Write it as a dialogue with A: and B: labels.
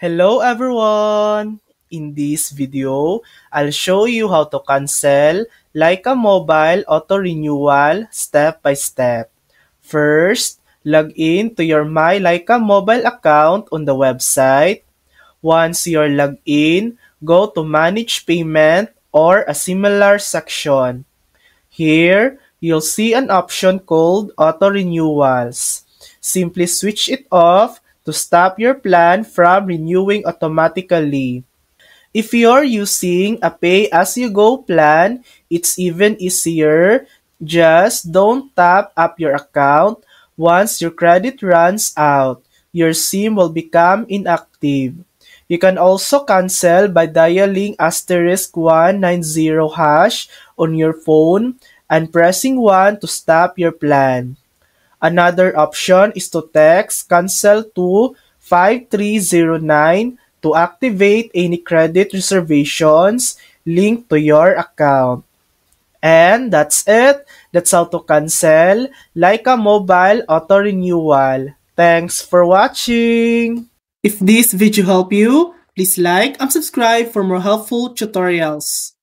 A: Hello everyone! In this video, I'll show you how to cancel Laika Mobile Auto Renewal step by step. First, log in to your My Laika Mobile account on the website. Once you're logged in, go to Manage Payment or a similar section. Here, you'll see an option called Auto Renewals. Simply switch it off to stop your plan from renewing automatically. If you're using a pay-as-you-go plan, it's even easier. Just don't top up your account once your credit runs out. Your SIM will become inactive. You can also cancel by dialing *190# on your phone and pressing 1 to stop your plan. Another option is to text cancel to 5309 to activate any credit reservations linked to your account. And that's it. That's how to cancel Laika Mobile Auto Renewal. Thanks for watching. If this video helped you, please like and subscribe for more helpful tutorials.